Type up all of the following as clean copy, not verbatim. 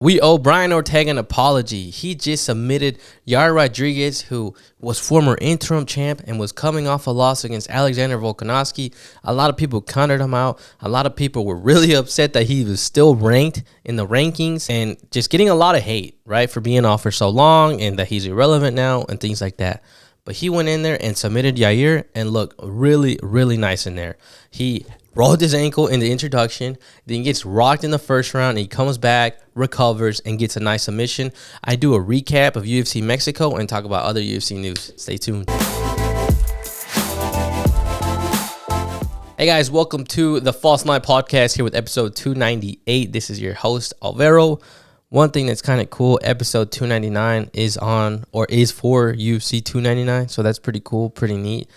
We owe Brian Ortega an apology. He just submitted Yair Rodriguez, who was former interim champ and was coming off a loss against Alexander Volkanovski. A lot of people countered him out. A lot of people were really upset that he was still ranked in the rankings and just getting a lot of hate, right, for being off for so long and that he's irrelevant now and things like that. But he went in there and submitted Yair and looked really, really nice in there. He rolled his ankle in the introduction, then gets rocked in the first round, and he comes back, recovers, and gets a nice submission. I do a recap of UFC Mexico and talk about other UFC news. Stay tuned. Hey guys, welcome to the False Night Podcast here with episode 298. This is your host, Alvaro. One thing that's kind of cool, episode 299 is for UFC 299, so that's pretty cool, pretty neat.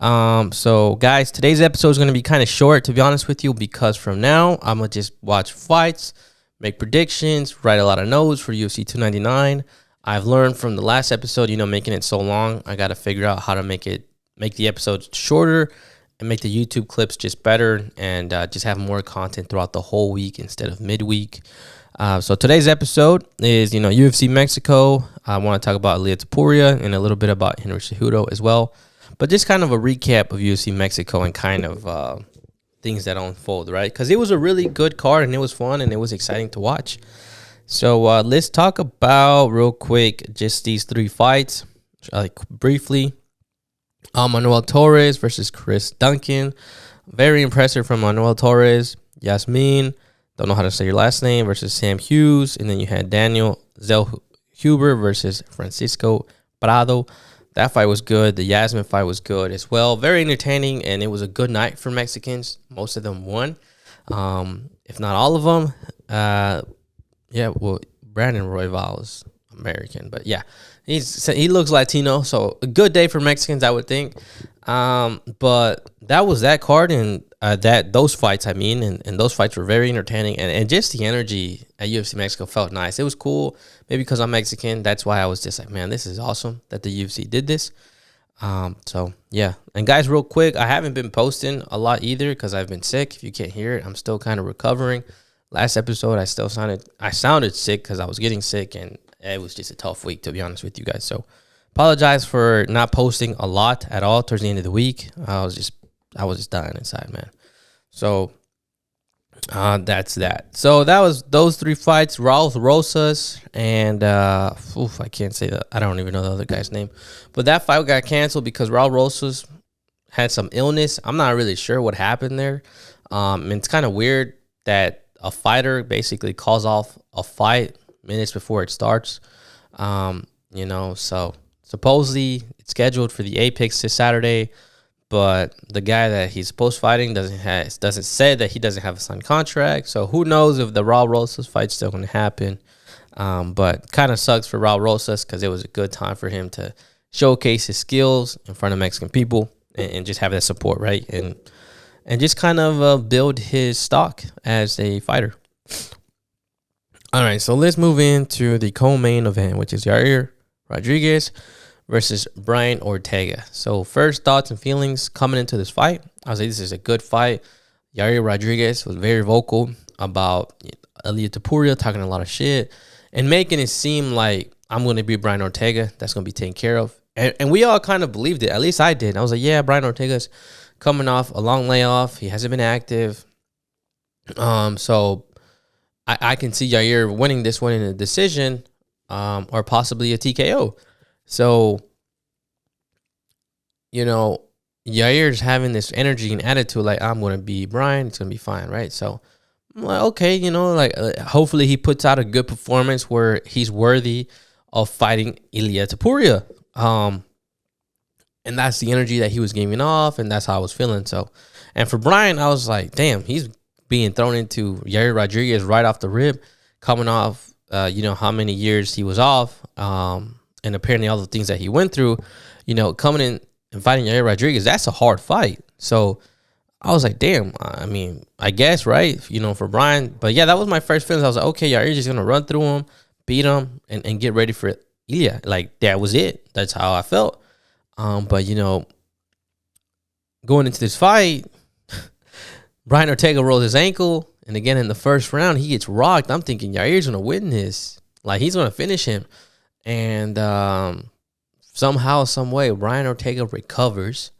So guys, today's episode is going to be kind of short, to be honest with you, because from now I'm going to just watch fights, make predictions, write a lot of notes for UFC 299. I've learned from the last episode, making it so long, I got to figure out how to make the episodes shorter and make the YouTube clips just better and just have more content throughout the whole week instead of midweek. So today's episode is, UFC Mexico. I want to talk about Ilia Topuria and a little bit about Henry Cejudo as well. But just kind of a recap of UFC Mexico and kind of things that unfold, right? Because it was a really good card and it was fun and it was exciting to watch. So let's talk about real quick just these three fights, briefly. Manuel Torres versus Chris Duncan. Very impressive from Manuel Torres. Yasmin, don't know how to say your last name, versus Sam Hughes. And then you had Daniel Zellhuber versus Francisco Prado. That fight was good. The Yasmin fight was good as well. Very entertaining, and it was a good night for Mexicans. Most of them won, if not all of them. Brandon Royval is American, but yeah, he looks Latino, so a good day for Mexicans, I would think. But that was that card and those fights. And those fights were very entertaining, and just the energy at UFC Mexico felt nice. It was cool. Maybe because I'm Mexican, that's why I was just like, man, this is awesome that the UFC did this. So yeah. And guys, real quick, I haven't been posting a lot either because I've been sick. If you can't hear it, I'm still kind of recovering. Last episode, I sounded sick because I was getting sick, and it was just a tough week, to be honest with you guys. So apologize for not posting a lot at all towards the end of the week. I was just dying inside, man. So that's that. So that was those three fights. Raul Rosas and I can't say that. I don't even know the other guy's name. But that fight got canceled because Raul Rosas had some illness. I'm not really sure what happened there. And it's kind of weird that a fighter basically calls off a fight minutes before it starts. So supposedly it's scheduled for the Apex this Saturday, but the guy that he's supposed fighting doesn't say that he doesn't have a signed contract. So who knows if the Raul Rosas fight's still going to happen. But kind of sucks for Raul Rosas because it was a good time for him to showcase his skills in front of Mexican people and just have that support, right? And just kind of build his stock as a fighter. All right, so let's move into the co-main event, which is Yair Rodriguez versus Brian Ortega. So first thoughts and feelings coming into this fight. I was like, this is a good fight. Yair Rodriguez was very vocal about Ilia Topuria, talking a lot of shit and making it seem like I'm going to be Brian Ortega. That's going to be taken care of. And we all kind of believed it. At least I did. I was like, yeah, Brian Ortega's coming off a long layoff. He hasn't been active. So I can see Yair winning this one in a decision or possibly a TKO. So, Yair's having this energy and attitude like, I'm going to be Brian. It's going to be fine, right? So, I'm like, okay, hopefully he puts out a good performance where he's worthy of fighting Ilia Topuria. And that's the energy that he was giving off, and that's how I was feeling. So, and for Brian, I was like, damn, he's being thrown into Yair Rodriguez right off the rip, coming off, how many years he was off, and apparently all the things that he went through, coming in and fighting Yair Rodriguez, that's a hard fight. So I was like, damn, I guess, right, for Brian. But yeah, that was my first feelings. I was like, okay, Yair's just going to run through him, beat him, and get ready for Ilia. Like, that was it. That's how I felt. But, going into this fight, Brian Ortega rolled his ankle And again, in the first round, he gets rocked. I'm thinking Yair's going to win this. Like, he's going to finish him. And somehow, some way, Brian Ortega recovers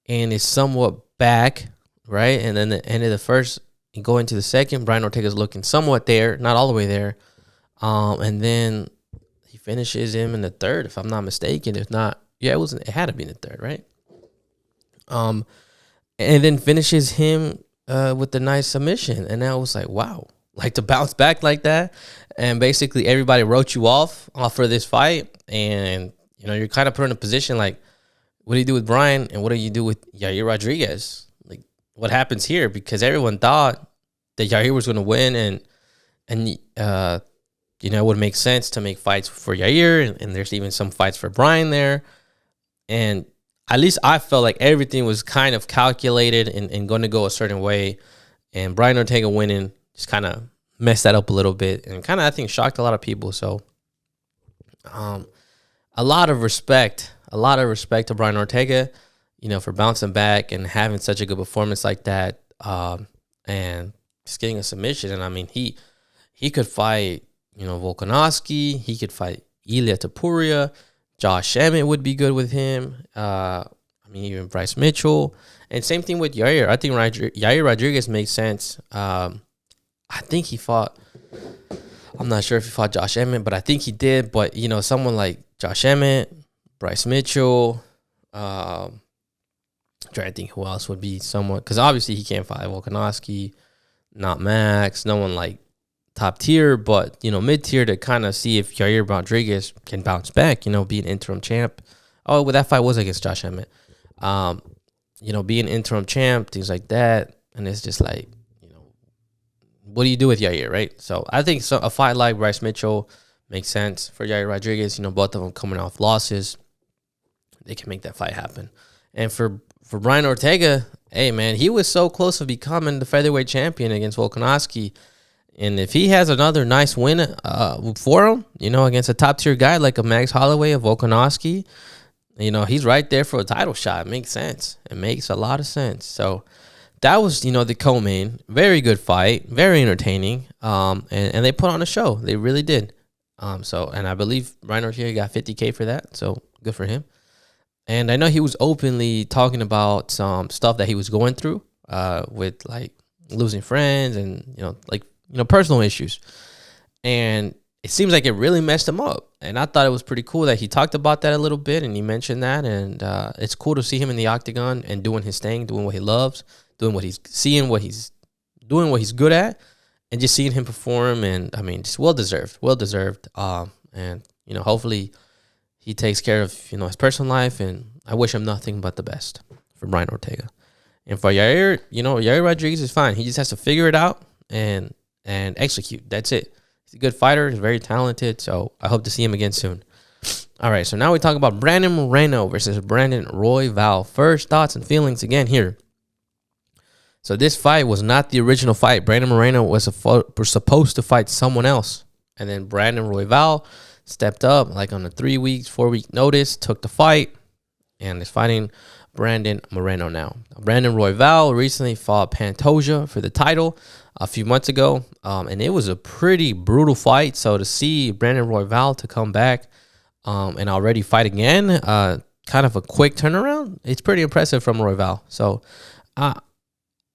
and is somewhat back, right? And then the end of the first, and go into the second, Brian Ortega's looking somewhat there, not all the way there. And then he finishes him in the third, if I'm not mistaken. If not, yeah, it had to be in the third, right? And then finishes him with the nice submission. And I was like, wow, like to bounce back like that. And basically everybody wrote you off for this fight. And, you know, you're kind of put in a position like, what do you do with Brian? And what do you do with Yair Rodriguez? Like, what happens here? Because everyone thought that Yair was going to win. And you know, it would make sense to make fights for Yair. And there's even some fights for Brian there. And at least I felt like everything was kind of calculated and going to go a certain way. And Brian Ortega winning just kind of messed that up a little bit and kind of, I think, shocked a lot of people. So a lot of respect to Brian Ortega, you know, for bouncing back and having such a good performance like that, and just getting a submission. And I mean, he could fight, you know, Volkanovski. He could fight Ilia Topuria. Josh Emmett would be good with him. I mean, even Bryce Mitchell. And same thing with Yair. I think Yair Rodriguez makes sense. I think he fought, I'm not sure if he fought Josh Emmett, but I think he did. But, you know, someone like Josh Emmett, Bryce Mitchell, trying to think who else would be somewhat, because obviously he can't fight Volkanovski, not Max, no one like top tier, but, you know, mid tier to kind of see if Yair Rodriguez can bounce back, you know, be an interim champ. Oh, well, that fight was against Josh Emmett. You know, be an interim champ, things like that. And it's just like, you know, what do you do with Yair, right? So I think a fight like Bryce Mitchell makes sense for Yair Rodriguez. You know, both of them coming off losses. They can make that fight happen. And for Brian Ortega, hey, man, he was so close to becoming the featherweight champion against Volkanovski. And if he has another nice win for him, you know, against a top-tier guy like a Max Holloway or Volkanovski, you know, he's right there for a title shot. It makes sense. It makes a lot of sense. So that was, you know, the co-main. Very good fight. Very entertaining. And they put on a show. They really did. And I believe Brian Ortega got $50K for that. So good for him. And I know he was openly talking about some stuff that he was going through with, like, losing friends and, you know, like, you know, personal issues. And it seems like it really messed him up. And I thought it was pretty cool that he talked about that a little bit and he mentioned that. And it's cool to see him in the octagon and doing his thing, doing what he loves, doing what he's doing what he's good at, and just seeing him perform. And I mean, just well deserved. And, you know, hopefully he takes care of, you know, his personal life. And I wish him nothing but the best for Brian Ortega. And for Yair, you know, Yair Rodriguez is fine. He just has to figure it out and execute. That's it. He's a good fighter. He's very talented. So I hope to see him again soon. All right. So now we talk about Brandon Moreno versus Brandon Royval. First thoughts and feelings again here. So this fight was not the original fight. Brandon Moreno was supposed to fight someone else. And then Brandon Royval stepped up like on a 4-week notice, took the fight, and is fighting Brandon Moreno now. Brandon Royval recently fought Pantoja for the title a few months ago, and it was a pretty brutal fight. So to see Brandon Royval to come back and already fight again, kind of a quick turnaround, it's pretty impressive from Royval. So,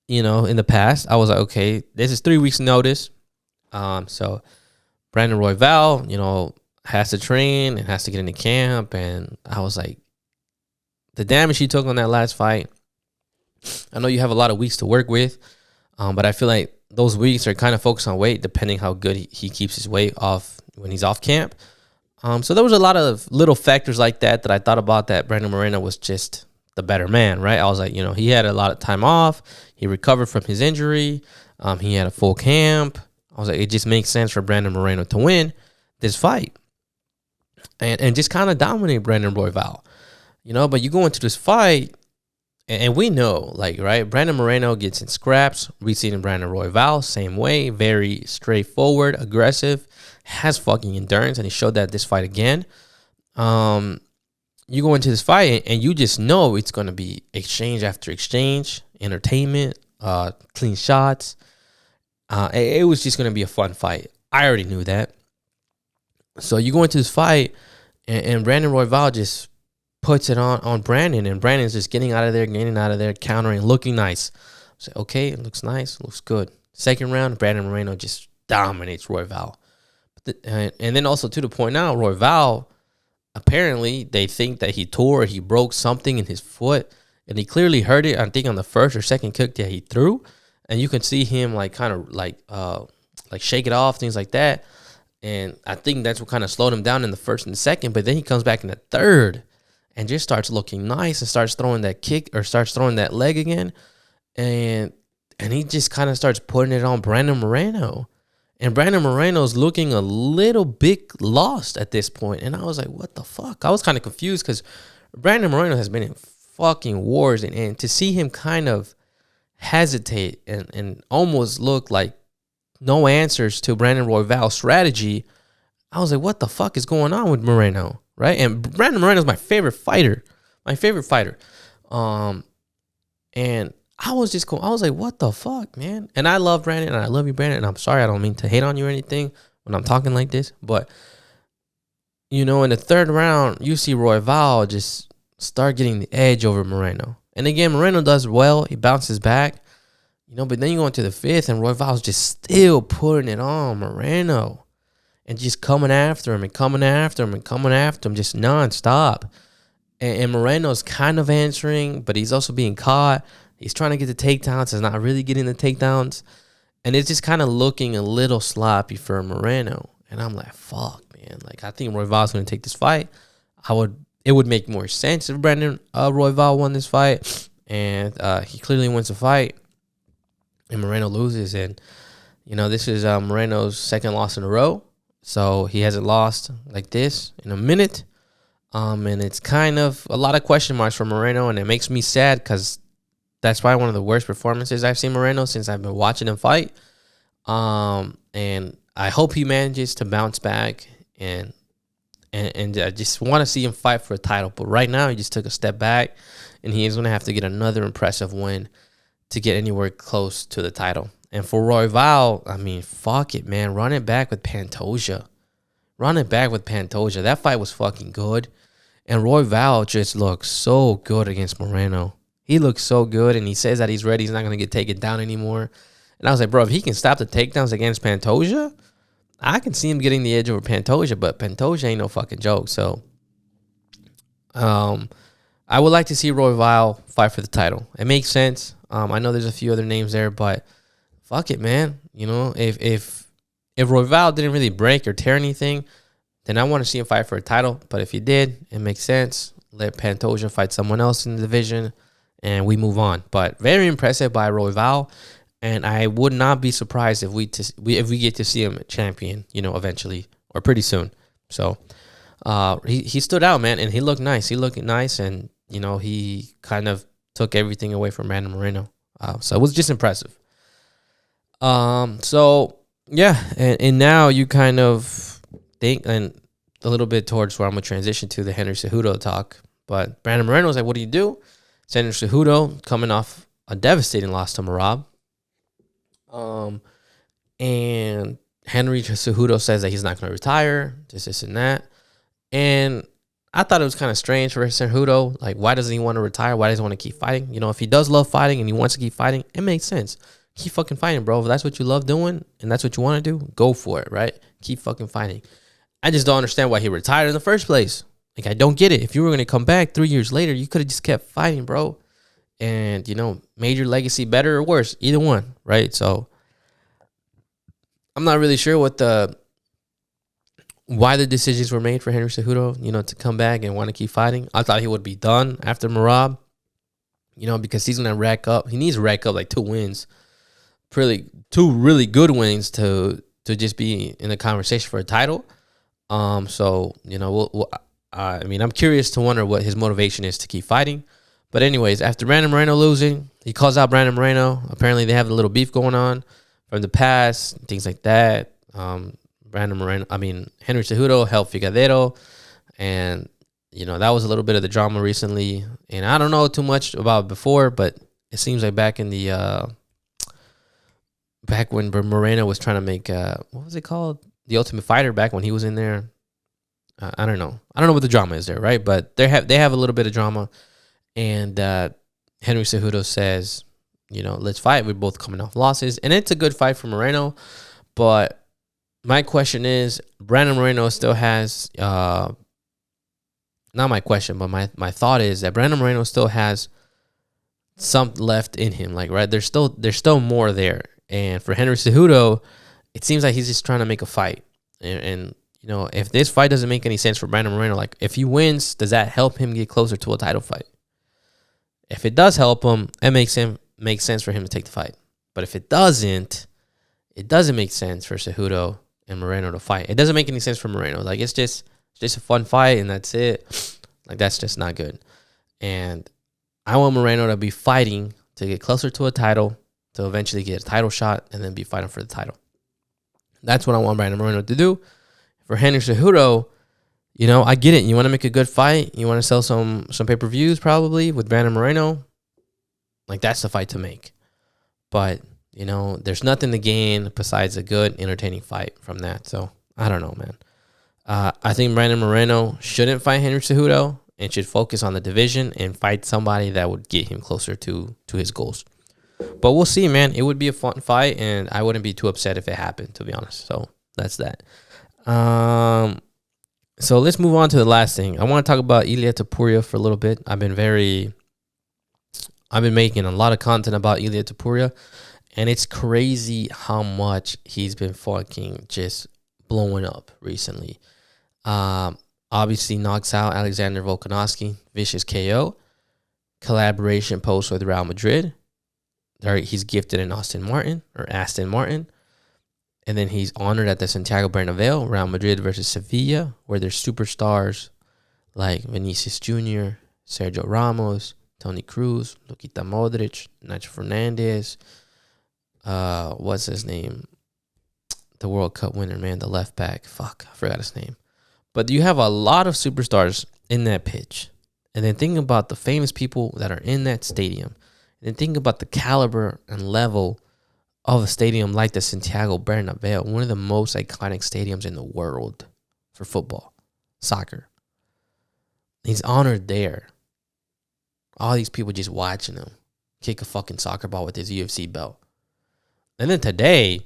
you know, in the past, I was like, okay, this is 3 weeks notice. So Brandon Royval, you know, has to train and has to get into camp. And I was like, the damage he took on that last fight, I know you have a lot of weeks to work with, but I feel like those weeks are kind of focused on weight, depending how good he keeps his weight off when he's off camp. So there was a lot of little factors like that I thought about, that Brandon Moreno was just the better man, right? I was like, you know, he had a lot of time off. He recovered from his injury. He had a full camp. I was like, it just makes sense for Brandon Moreno to win this fight and just kind of dominate Brandon Royval, you know. But you go into this fight, and we know, like, right, Brandon Moreno gets in scraps. We've seen Brandon Royval, same way, very straightforward, aggressive, has fucking endurance, and he showed that this fight again. You go into this fight, and you just know it's going to be exchange after exchange, entertainment, clean shots. It was just going to be a fun fight. I already knew that. So you go into this fight, and Brandon Royval just puts it on Brandon, and Brandon's just getting out of there, countering, looking nice. I say, okay, it looks nice, looks good. Second round, Brandon Moreno just dominates Royval. And then also to the point now, Royval, apparently they think that he broke something in his foot, and he clearly hurt it, I think, on the first or second kick that he threw. And you can see him like kind of like shake it off, things like that. And I think that's what kind of slowed him down in the first and the second. But then he comes back in the third and just starts looking nice and starts throwing that kick or starts throwing that leg again. And he just kind of starts putting it on Brandon Moreno. And Brandon Moreno's looking a little bit lost at this point. And I was like, what the fuck? I was kind of confused because Brandon Moreno has been in fucking wars. And to see him kind of hesitate and almost look like no answers to Brandon Royval's strategy, I was like, what the fuck is going on with Moreno, right? And Brandon Moreno is my favorite fighter. And I was just cool. I was like, what the fuck, man? And I love Brandon, and I love you, Brandon, and I'm sorry, I don't mean to hate on you or anything when I'm talking like this, but, in the third round, you see Royval just start getting the edge over Moreno. And again, Moreno does well. He bounces back, but then you go into the fifth, and Royval's just still putting it on Moreno and just coming after him just nonstop. And Moreno's kind of answering, but he's also being caught. He's trying to get the takedowns. He's not really getting the takedowns. And it's just kind of looking a little sloppy for Moreno. And I'm like, fuck, man. Like, I think Royval's going to take this fight. It would make more sense if Brandon Royval won this fight. And he clearly wins the fight. And Moreno loses. And, this is Moreno's second loss in a row. So he hasn't lost like this in a minute. And it's kind of a lot of question marks for Moreno. And it makes me sad because that's probably one of the worst performances I've seen Moreno since I've been watching him fight. And I hope he manages to bounce back. And I just want to see him fight for a title. But right now, he just took a step back. And he is going to have to get another impressive win to get anywhere close to the title. And for Royval, I mean, fuck it, man. Run it back with Pantoja. That fight was fucking good. And Royval just looks so good against Moreno. He looks so good, and he says that he's ready. He's not going to get taken down anymore. And I was like, bro, if he can stop the takedowns against Pantoja, I can see him getting the edge over Pantoja, but Pantoja ain't no fucking joke. So I would like to see Royval fight for the title. It makes sense. I know there's a few other names there, but fuck it, man. If Royval didn't really break or tear anything, then I want to see him fight for a title. But if he did, it makes sense. Let Pantoja fight someone else in the division, and we move on. But very impressive by Royval, and I would not be surprised if we get to see him champion, eventually or pretty soon. So he stood out, man, and he looked nice. And he kind of took everything away from Brandon Moreno. So it was just impressive. So yeah, and now you kind of think and a little bit towards where I'm gonna transition to the Henry Cejudo talk. But Brandon Moreno was like, "What do you do?" Henry Cejudo coming off a devastating loss to Merab. And Henry Cejudo says that he's not going to retire, this and that. And I thought it was kind of strange for Cejudo. Like, why doesn't he want to retire? Why does he want to keep fighting? If he does love fighting and he wants to keep fighting, it makes sense. Keep fucking fighting, bro. If that's what you love doing and that's what you want to do, go for it, right? Keep fucking fighting. I just don't understand why he retired in the first place. Like, I don't get it. If you were going to come back 3 years later, you could have just kept fighting, bro. And, made your legacy better or worse. Either one, right? So I'm not really sure why the decisions were made for Henry Cejudo, to come back and want to keep fighting. I thought he would be done after Merab, because he's going to rack up. He needs to rack up like 2 wins, two really good wins to just be in the conversation for a title. So, I'm curious to wonder what his motivation is to keep fighting. But anyways, after Brandon Moreno losing, he calls out Brandon Moreno. Apparently they have a little beef going on from the past, things like that. Henry Cejudo helped Figueiredo, and that was a little bit of the drama recently. And I don't know too much about it before, but it seems like back in the back when Moreno was trying to make what was it called? The Ultimate Fighter, back when he was in there. I don't know. I don't know what the drama is there, right? But they have a little bit of drama. And Henry Cejudo says, let's fight. We're both coming off losses. And it's a good fight for Moreno. But my question is, Brandon Moreno still has, not my question, but my thought is that Brandon Moreno still has some left in him. Like, right, there's still more there. And for Henry Cejudo, it seems like he's just trying to make a fight. And if this fight doesn't make any sense for Brandon Moreno, like if he wins, does that help him get closer to a title fight? If it does help him, it makes sense for him to take the fight. But if it doesn't make sense for Cejudo and Moreno to fight. It doesn't make any sense for Moreno. Like it's just a fun fight and that's it. Like that's just not good. And I want Moreno to be fighting to get closer to a title, to eventually get a title shot, and then be fighting for the title. That's what I want Brandon Moreno to do. For Henry Cejudo, I get it. You want to make a good fight. You want to sell some pay-per-views probably with Brandon Moreno. Like, that's the fight to make. But, there's nothing to gain besides a good, entertaining fight from that. So, I don't know, man. I think Brandon Moreno shouldn't fight Henry Cejudo and should focus on the division and fight somebody that would get him closer to his goals. But we'll see, man. It would be a fun fight, and I wouldn't be too upset if it happened, to be honest. So, that's that. So let's move on to the last thing. I want to talk about Ilia Topuria for a little bit. I've been making a lot of content about Ilia Topuria, and it's crazy how much he's been fucking just blowing up recently. Obviously knocks out Alexander Volkanovski, vicious KO, collaboration post with Real Madrid. He's gifted an Aston Martin. And then he's honored at the Santiago Bernabeu, Real Madrid versus Sevilla, where there's superstars like Vinicius Jr., Sergio Ramos, Toni Kroos, Luka Modric, Nacho Fernandez. What's his name? The World Cup winner, man, the left back. Fuck, I forgot his name. But you have a lot of superstars in that pitch. And then think about the famous people that are in that stadium. And then think about the caliber and level of a stadium like the Santiago Bernabeu, one of the most iconic stadiums in the world for football, soccer. He's honored there. All these people just watching him kick a fucking soccer ball with his UFC belt. And then today,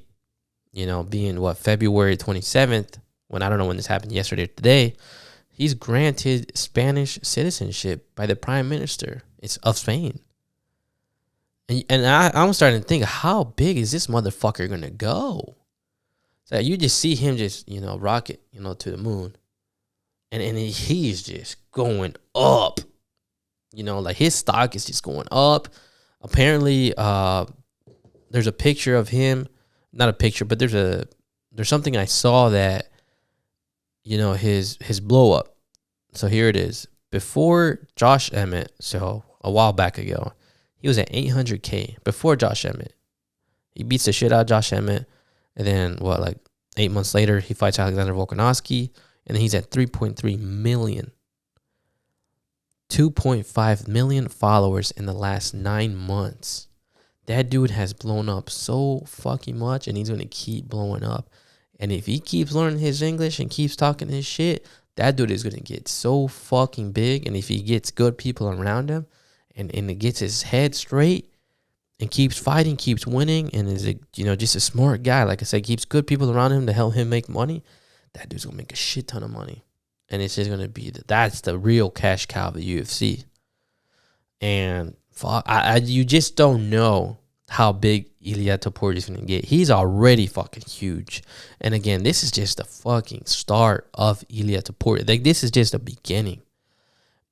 being February 27th, when I don't know when this happened, yesterday or today, he's granted Spanish citizenship by the Prime Minister. It's of Spain. And I'm starting to think, how big is this motherfucker going to go? So you just see him just, rocket, to the moon. And he's just going up. Like his stock is just going up. Apparently, there's a picture of him. Not a picture, but there's something I saw that, his blow up. So here it is. Before Josh Emmett, so a while back ago, he was at 800K before Josh Emmett. He beats the shit out of Josh Emmett. And then, 8 months later, he fights Alexander Volkanovski. And then he's at 3.3 million. 2.5 million followers in the last 9 months. That dude has blown up so fucking much. And he's going to keep blowing up. And if he keeps learning his English and keeps talking his shit, that dude is going to get so fucking big. And if he gets good people around him, and it gets his head straight and keeps fighting, keeps winning, and is just a smart guy. Like I said, keeps good people around him to help him make money. That dude's gonna make a shit ton of money, and it's just gonna be that's the real cash cow of the UFC. And you just don't know how big Ilia Topuria is gonna get. He's already fucking huge, and again, this is just the fucking start of Ilia Topuria. Like this is just the beginning,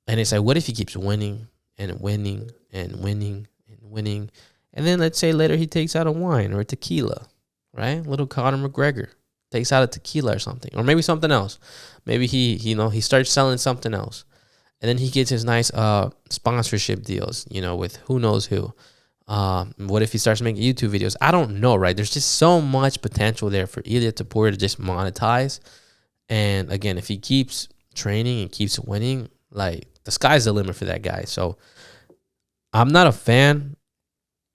and it's like, what if he keeps winning? And winning and winning and winning. And then let's say later he takes out a wine or a tequila, right? Little Conor McGregor takes out a tequila or something. Or maybe something else. Maybe he starts selling something else. And then he gets his nice sponsorship deals, with who knows who. What if he starts making YouTube videos? I don't know, right? There's just so much potential there for Ilia Topuria to just monetize. And again, if he keeps training and keeps winning, like, the sky's the limit for that guy. So I'm not a fan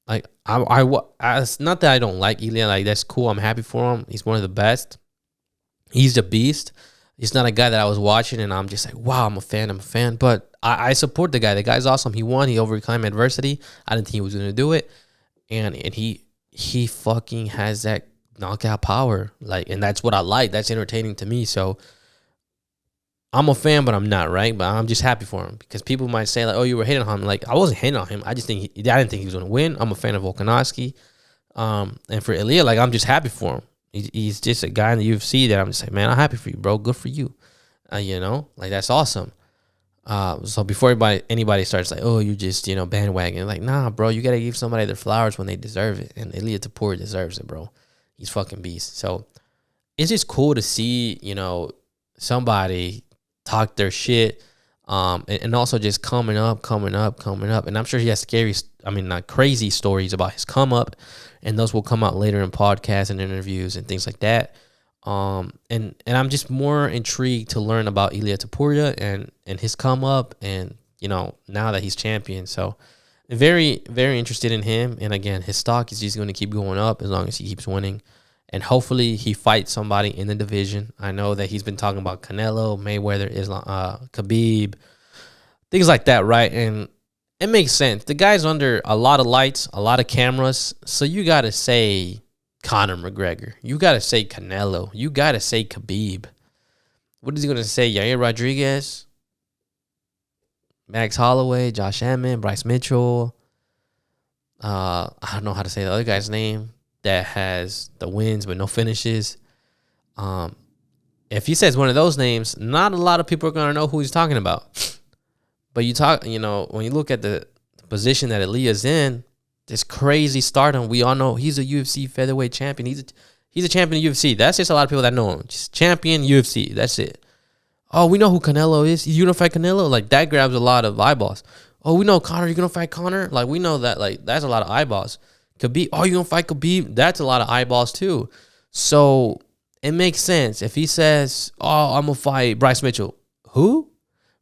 Like it's not that I don't like Ilia. Like that's cool. I'm happy for him. He's one of the best. He's the beast. He's not a guy that I was watching and I'm just like, wow, I'm a fan. But I support the guy. The guy's awesome. He won. He overcame adversity. I didn't think he was gonna do it, and he fucking has that knockout power. Like, and that's what I like. That's entertaining to me. So I'm a fan, but I'm not, right? But I'm just happy for him because people might say like, "Oh, you were hating on him." Like, I wasn't hating on him. I just think I didn't think he was gonna win. I'm a fan of Volkanovski, and for Ilia, like I'm just happy for him. He's just a guy in the UFC that I'm just like, man, I'm happy for you, bro. Good for you. You know, like that's awesome. So before anybody starts like, oh, you just bandwagon, like, nah, bro, you gotta give somebody their flowers when they deserve it, and Ilia Topuria deserves it, bro. He's fucking beast. So it's just cool to see somebody talk their shit, and also just coming up. And I'm sure he has not crazy stories about his come up, and those will come out later in podcasts and interviews and things like that. And I'm just more intrigued to learn about Ilia Topuria and his come up, and now that he's champion. So very, very interested in him. And again, his stock is just going to keep going up as long as he keeps winning. And hopefully he fights somebody in the division. I know that he's been talking about Canelo, Mayweather, Islam, Khabib, things like that, right? And it makes sense. The guy's under a lot of lights, a lot of cameras. So you got to say Conor McGregor. You got to say Canelo. You got to say Khabib. What is he going to say? Yair Rodriguez, Max Holloway, Josh Emmett, Bryce Mitchell. I don't know how to say the other guy's name that has the wins but no finishes. If he says one of those names, not a lot of people are going to know who he's talking about. But when you look at the position that Ilia's in, this crazy stardom, we all know he's a UFC featherweight champion. He's a champion of UFC. That's just a lot of people that know him. Just champion UFC. That's it. Oh, we know who Canelo is. You gonna fight Canelo? Like, that grabs a lot of eyeballs. Oh, we know Conor. You gonna fight Conor? Like, we know that. Like, that's a lot of eyeballs. Khabib. Oh, you gonna fight Khabib? That's a lot of eyeballs too. So it makes sense if he says, "Oh, I'm gonna fight Bryce Mitchell." Who?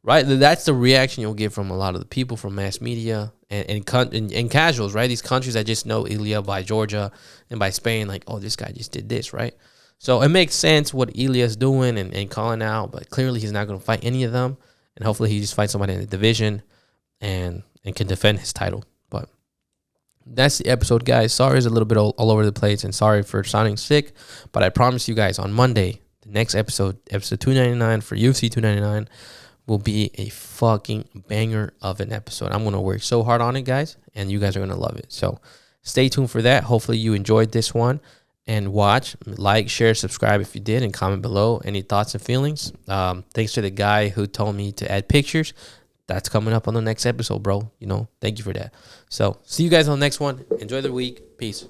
Right? That's the reaction you'll get from a lot of the people from mass media and casuals, right? These countries that just know Ilia by Georgia and by Spain, like, oh, this guy just did this, right? So it makes sense what Ilia's doing and calling out, but clearly he's not going to fight any of them. And hopefully he just fights somebody in the division and can defend his title. But that's the episode, guys. Sorry it's a little bit all over the place, and sorry for sounding sick. But I promise you guys on Monday, the next episode 299 for UFC 299, will be a fucking banger of an episode. I'm going to work so hard on it, guys, and you guys are going to love it. So stay tuned for that. Hopefully you enjoyed this one, and watch, like, share, subscribe if you did, and comment below any thoughts and feelings. Thanks to the guy who told me to add pictures. That's coming up on the next episode, bro. Thank you for that. So see you guys on the next one. Enjoy the week. Peace.